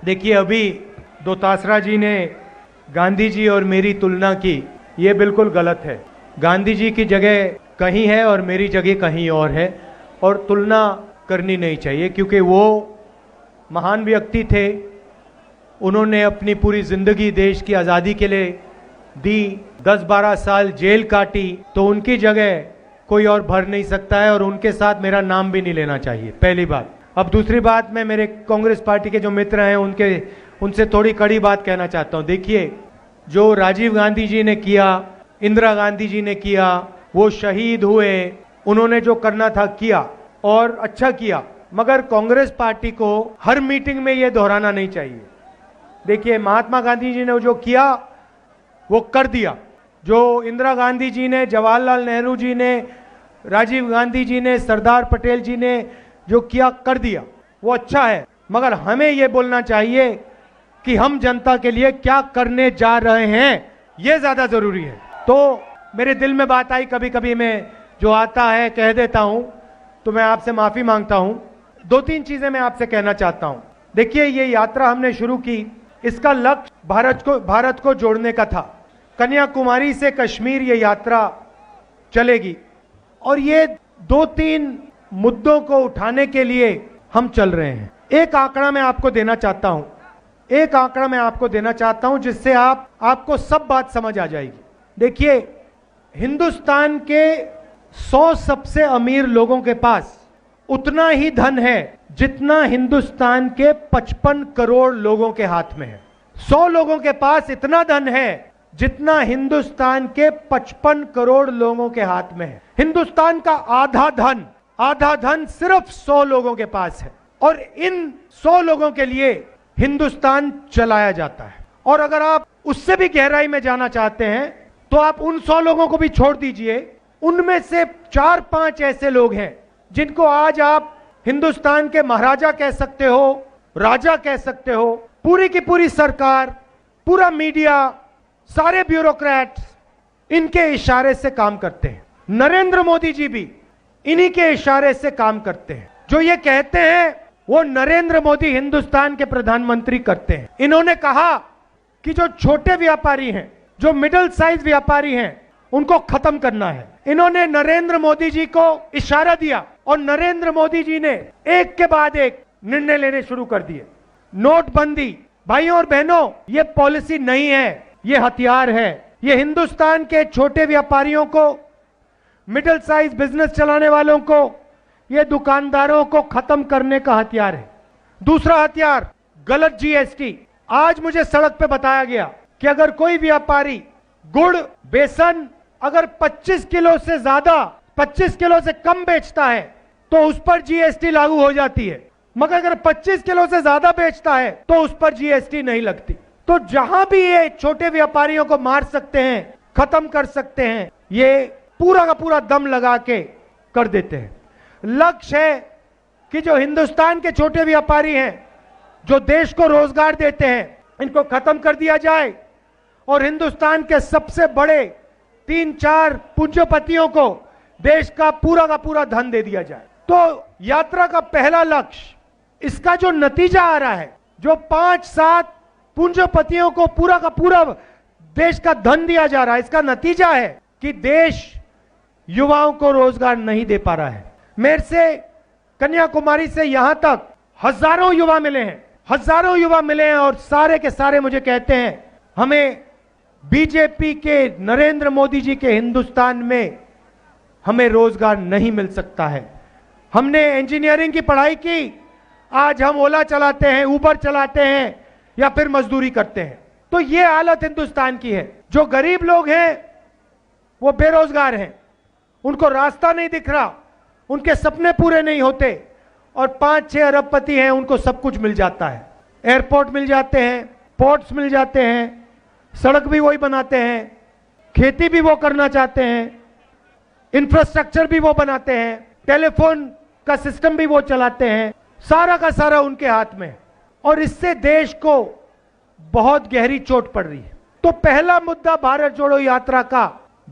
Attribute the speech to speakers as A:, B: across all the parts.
A: देखिए, अभी दोतासरा जी ने गांधी जी और मेरी तुलना की, ये बिल्कुल गलत है। गांधी जी की जगह कहीं है और मेरी जगह कहीं और है, और तुलना करनी नहीं चाहिए, क्योंकि वो महान व्यक्ति थे। उन्होंने अपनी पूरी जिंदगी देश की आज़ादी के लिए दी, 10-12 साल जेल काटी, तो उनकी जगह कोई और भर नहीं सकता है, और उनके साथ मेरा नाम भी नहीं लेना चाहिए, पहली बात। अब दूसरी बात, मैं मेरे कांग्रेस पार्टी के जो मित्र हैं उनसे थोड़ी कड़ी बात कहना चाहता हूं। देखिए, जो राजीव गांधी जी ने किया, इंदिरा गांधी जी ने किया, वो शहीद हुए, उन्होंने जो करना था किया और अच्छा किया, मगर कांग्रेस पार्टी को हर मीटिंग में ये दोहराना नहीं चाहिए। देखिए, महात्मा गांधी जी ने जो किया वो कर दिया, जो इंदिरा गांधी जी ने, जवाहरलाल नेहरू जी ने, राजीव गांधी जी ने, सरदार पटेल जी ने जो किया कर दिया, वो अच्छा है। मगर हमें ये बोलना चाहिए कि हम जनता के लिए क्या करने जा रहे हैं, ये ज्यादा जरूरी है। तो मेरे दिल में बात आई, कभी कभी मैं जो आता है कह देता हूं, तो मैं आपसे माफी मांगता हूं। 2-3 चीजें मैं आपसे कहना चाहता हूं। देखिए, ये यात्रा हमने शुरू की, इसका लक्ष्य भारत को जोड़ने का था। कन्याकुमारी से कश्मीर ये यात्रा चलेगी, और ये 2-3 मुद्दों को उठाने के लिए हम चल रहे हैं। एक आंकड़ा मैं आपको देना चाहता हूं, जिससे आपको सब बात समझ आ जाएगी। देखिए, हिंदुस्तान के 100 सबसे अमीर लोगों के पास उतना ही धन है जितना हिंदुस्तान के 55 करोड़ लोगों के हाथ में है। 100 लोगों के पास इतना धन है जितना हिंदुस्तान के 55 करोड़ लोगों के हाथ में है। हिंदुस्तान का आधा धन सिर्फ 100 लोगों के पास है, और इन 100 लोगों के लिए हिंदुस्तान चलाया जाता है। और अगर आप उससे भी गहराई में जाना चाहते हैं, तो आप उन 100 लोगों को भी छोड़ दीजिए। उनमें से 4-5 ऐसे लोग हैं जिनको आज आप हिंदुस्तान के महाराजा कह सकते हो, राजा कह सकते हो। पूरी की पूरी सरकार, पूरा मीडिया, सारे ब्यूरोक्रेट्स इनके इशारे से काम करते हैं। नरेंद्र मोदी जी भी इन्हीं के इशारे से काम करते हैं। जो ये कहते हैं वो नरेंद्र मोदी हिंदुस्तान के प्रधानमंत्री करते हैं। इन्होंने कहा कि जो छोटे व्यापारी हैं, जो मिडिल साइज व्यापारी हैं, उनको खत्म करना है। इन्होंने नरेंद्र मोदी जी को इशारा दिया, और नरेंद्र मोदी जी ने एक के बाद एक निर्णय लेने शुरू कर दिए। नोटबंदी, भाइयों और बहनों, ये पॉलिसी नहीं है, ये हथियार है। ये हिंदुस्तान के छोटे व्यापारियों को, मिडिल साइज बिजनेस चलाने वालों को, ये दुकानदारों को खत्म करने का हथियार है। दूसरा हथियार, गलत जीएसटी। आज मुझे सड़क पे बताया गया कि अगर कोई व्यापारी गुड़, बेसन अगर 25 किलो से ज्यादा, 25 किलो से कम बेचता है तो उस पर जीएसटी लागू हो जाती है, मगर अगर 25 किलो से ज्यादा बेचता है तो उस पर जीएसटी नहीं लगती। तो जहां भी ये छोटे व्यापारियों को मार सकते हैं, खत्म कर सकते हैं, ये पूरा का पूरा दम लगा के कर देते हैं। लक्ष्य है कि जो हिंदुस्तान के छोटे व्यापारी हैं, जो देश को रोजगार देते हैं, इनको खत्म कर दिया जाए, और हिंदुस्तान के सबसे बड़े 3-4 पूंजीपतियों को देश का पूरा धन दे दिया जाए। तो यात्रा का पहला लक्ष्य, इसका जो नतीजा आ रहा है, जो 5-7 पूंजीपतियों को पूरा का पूरा देश का धन दिया जा रहा है, इसका नतीजा है कि देश युवाओं को रोजगार नहीं दे पा रहा है। मेरे से कन्याकुमारी से यहां तक हजारों युवा मिले हैं, और सारे के सारे मुझे कहते हैं, हमें बीजेपी के, नरेंद्र मोदी जी के हिंदुस्तान में हमें रोजगार नहीं मिल सकता है। हमने इंजीनियरिंग की पढ़ाई की, आज हम ओला चलाते हैं, उबर चलाते हैं, या फिर मजदूरी करते हैं। तो ये हालत हिंदुस्तान की है। जो गरीब लोग हैं वो बेरोजगार हैं, उनको रास्ता नहीं दिख रहा, उनके सपने पूरे नहीं होते, और 5-6 अरबपति हैं, उनको सब कुछ मिल जाता है। एयरपोर्ट मिल जाते हैं, पोर्ट्स मिल जाते हैं, सड़क भी वही बनाते हैं, खेती भी वो करना चाहते हैं, इंफ्रास्ट्रक्चर भी वो बनाते हैं, टेलीफोन का सिस्टम भी वो चलाते हैं, सारा का सारा उनके हाथ में। और इससे देश को बहुत गहरी चोट पड़ रही है। तो पहला मुद्दा भारत जोड़ो यात्रा का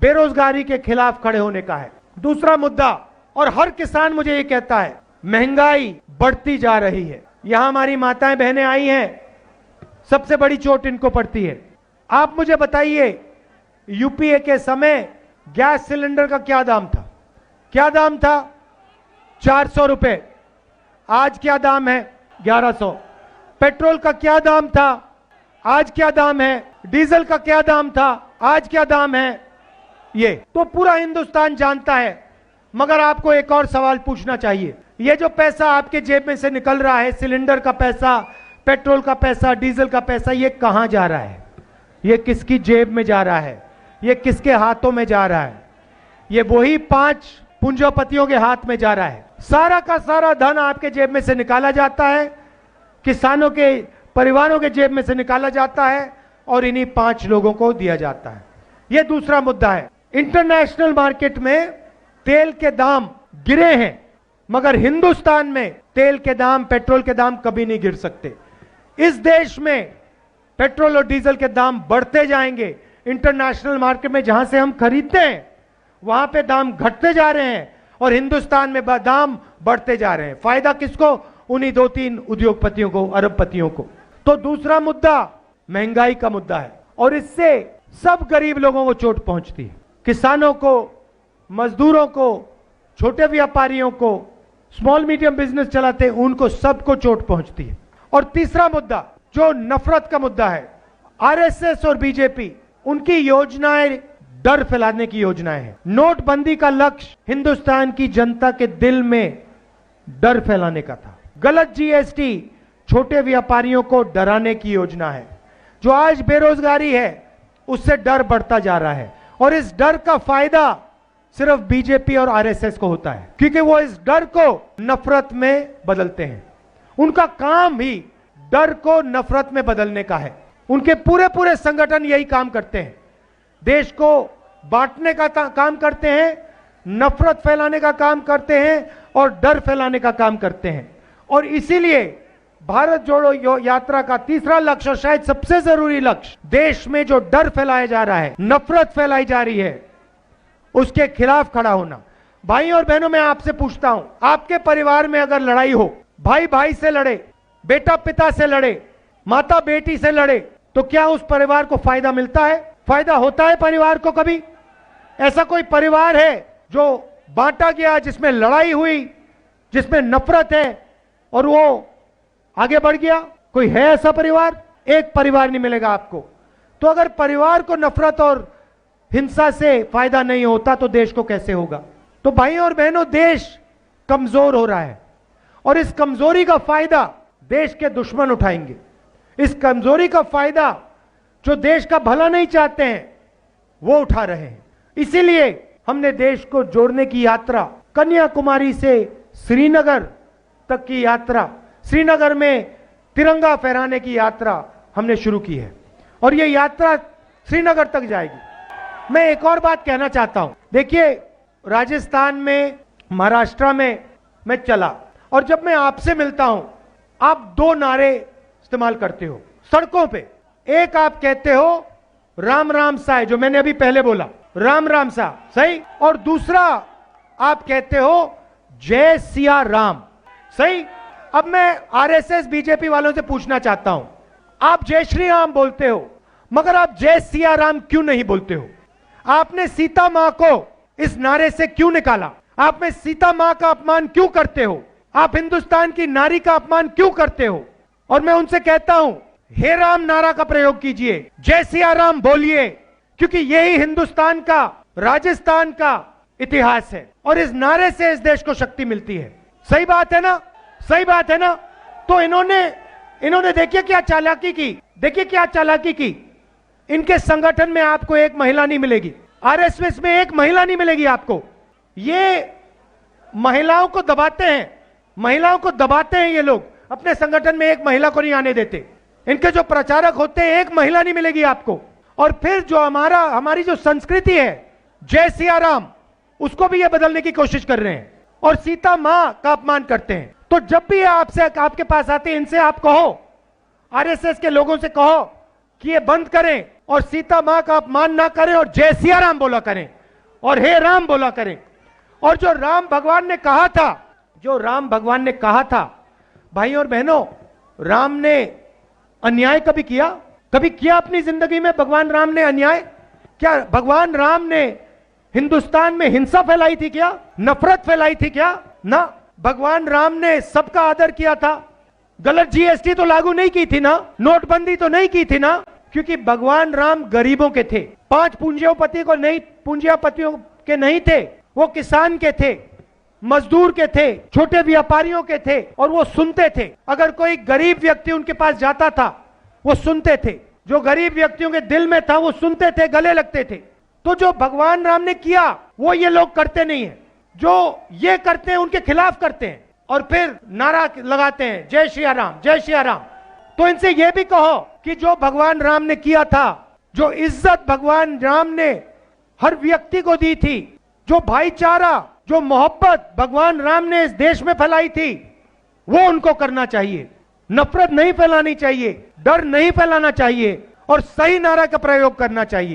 A: बेरोजगारी के खिलाफ खड़े होने का है। दूसरा मुद्दा, और हर किसान मुझे ये कहता है, महंगाई बढ़ती जा रही है। यहां हमारी माताएं बहनें आई हैं, सबसे बड़ी चोट इनको पड़ती है। आप मुझे बताइए, यूपीए के समय गैस सिलेंडर का क्या दाम था? क्या दाम था? 400 रुपए। आज क्या दाम है? 1100। पेट्रोल का क्या दाम था? आज क्या दाम है? डीजल का क्या दाम था? आज क्या दाम है? ये तो पूरा हिंदुस्तान जानता है। मगर आपको एक और सवाल पूछना चाहिए, ये जो पैसा आपके जेब में से निकल रहा है, सिलेंडर का पैसा, पेट्रोल का पैसा, डीजल का पैसा, ये कहां जा रहा है? ये किसकी जेब में जा रहा है? ये किसके हाथों में जा रहा है? ये वही 5 पूंजीपतियों के हाथ में जा रहा है। सारा का सारा धन आपके जेब में से निकाला जाता है, किसानों के परिवारों के जेब में से निकाला जाता है और इन्हीं 5 लोगों को दिया जाता है। यह दूसरा मुद्दा है। इंटरनेशनल मार्केट में तेल के दाम गिरे हैं, मगर हिंदुस्तान में तेल के दाम, पेट्रोल के दाम कभी नहीं गिर सकते। इस देश में पेट्रोल और डीजल के दाम बढ़ते जाएंगे। इंटरनेशनल मार्केट में जहां से हम खरीदते हैं वहां पे दाम घटते जा रहे हैं और हिंदुस्तान में दाम बढ़ते जा रहे हैं। फायदा किसको? उन्हीं 2-3 उद्योगपतियों को, अरबपतियों को। तो दूसरा मुद्दा महंगाई का मुद्दा है और इससे सब गरीब लोगों को चोट पहुंचती है। किसानों को, मजदूरों को, छोटे व्यापारियों को, स्मॉल मीडियम बिजनेस चलाते हैं, उनको सबको चोट पहुंचती है। और तीसरा मुद्दा जो नफरत का मुद्दा है, आरएसएस और बीजेपी, उनकी योजनाएं डर फैलाने की योजनाएं हैं। नोटबंदी का लक्ष्य हिंदुस्तान की जनता के दिल में डर फैलाने का था। गलत जीएसटी छोटे व्यापारियों को डराने की योजना है। जो आज बेरोजगारी है उससे डर बढ़ता जा रहा है और इस डर का फायदा सिर्फ बीजेपी और आरएसएस को होता है, क्योंकि वो इस डर को नफरत में बदलते हैं। उनका काम ही डर को नफरत में बदलने का है। उनके पूरे पूरे संगठन यही काम करते हैं। देश को बांटने का काम करते हैं, नफरत फैलाने का काम करते हैं और डर फैलाने का काम करते हैं। और इसीलिए भारत जोड़ो यात्रा का तीसरा लक्ष्य और शायद सबसे जरूरी लक्ष्य, देश में जो डर फैलाया जा रहा है, नफरत फैलाई जा रही है, उसके खिलाफ खड़ा होना। भाई और बहनों, मैं आपसे पूछता हूं, आपके परिवार में अगर लड़ाई हो, भाई भाई से लड़े, बेटा पिता से लड़े, माता बेटी से लड़े, तो क्या उस परिवार को फायदा मिलता है? फायदा होता है परिवार को कभी? ऐसा कोई परिवार है जो बांटा गया, जिसमें लड़ाई हुई, जिसमें नफरत है और वो आगे बढ़ गया? कोई है ऐसा परिवार? एक परिवार नहीं मिलेगा आपको। तो अगर परिवार को नफरत और हिंसा से फायदा नहीं होता तो देश को कैसे होगा? तो भाइयों और बहनों, देश कमजोर हो रहा है और इस कमजोरी का फायदा देश के दुश्मन उठाएंगे। इस कमजोरी का फायदा जो देश का भला नहीं चाहते हैं वो उठा रहे हैं। इसीलिए हमने देश को जोड़ने की यात्रा, कन्याकुमारी से श्रीनगर तक की यात्रा, श्रीनगर में तिरंगा फहराने की यात्रा हमने शुरू की है और यह यात्रा श्रीनगर तक जाएगी। मैं एक और बात कहना चाहता हूं। देखिए, राजस्थान में, महाराष्ट्र में मैं चला और जब मैं आपसे मिलता हूं, आप 2 नारे इस्तेमाल करते हो सड़कों पे। एक आप कहते हो राम राम सा, जो मैंने अभी पहले बोला, राम राम सा, सही। और दूसरा आप कहते हो जय सिया राम, सही। अब मैं आरएसएस बीजेपी वालों से पूछना चाहता हूं, आप जय श्री राम बोलते हो, मगर आप जय सिया राम क्यों नहीं बोलते हो? आपने सीता मां को इस नारे से क्यों निकाला? आप में सीता मां का अपमान क्यों करते हो? आप हिंदुस्तान की नारी का अपमान क्यों करते हो? और मैं उनसे कहता हूं, हे राम नारा का प्रयोग कीजिए, जय सिया राम बोलिए, क्योंकि यही हिंदुस्तान का, राजस्थान का इतिहास है और इस नारे से इस देश को शक्ति मिलती है। सही बात है ना? सही बात है ना? तो इन्होंने देखिए क्या चालाकी की, देखिए क्या चालाकी की। इनके संगठन में आपको एक महिला नहीं मिलेगी, आरएसएस में एक महिला नहीं मिलेगी आपको। ये महिलाओं को दबाते हैं, महिलाओं को दबाते हैं ये लोग, अपने संगठन में एक महिला को नहीं आने देते। इनके जो प्रचारक होते हैं, एक महिला नहीं मिलेगी आपको। और फिर जो हमारी जो संस्कृति है, जय सिया राम, उसको भी ये बदलने की कोशिश कर रहे हैं और सीता मां का अपमान करते हैं। तो जब भी आपसे, आपके पास आते हैं, इनसे आप कहो, आरएसएस के लोगों से कहो कि ये बंद करें और सीता मां का अपमान ना करें और जय सिया राम बोला करें और हे राम बोला करें। और जो राम भगवान ने कहा था, जो राम भगवान ने कहा था, भाई और बहनों, राम ने अन्याय कभी किया? कभी किया अपनी जिंदगी में भगवान राम ने अन्याय? क्या भगवान राम ने हिंदुस्तान में हिंसा फैलाई थी क्या? नफरत फैलाई थी क्या? ना, भगवान राम ने सबका आदर किया था। गलत जीएसटी तो लागू नहीं की थी ना, नोटबंदी तो नहीं की थी ना, क्योंकि भगवान राम गरीबों के थे। 5 पूंजीपतियों के नहीं थे, वो किसान के थे, मजदूर के थे, छोटे व्यापारियों के थे, और वो सुनते थे। अगर कोई गरीब व्यक्ति उनके पास जाता था, वो सुनते थे। जो गरीब व्यक्तियों के दिल में था वो सुनते थे, गले लगते थे। तो जो भगवान राम ने किया वो ये लोग करते नहीं है। जो ये करते हैं उनके खिलाफ करते हैं और फिर नारा लगाते हैं जय श्री राम, जय श्री राम। तो इनसे ये भी कहो कि जो भगवान राम ने किया था, जो इज्जत भगवान राम ने हर व्यक्ति को दी थी, जो भाईचारा, जो मोहब्बत भगवान राम ने इस देश में फैलाई थी, वो उनको करना चाहिए। नफरत नहीं फैलानी चाहिए, डर नहीं फैलाना चाहिए और सही नारा का प्रयोग करना चाहिए।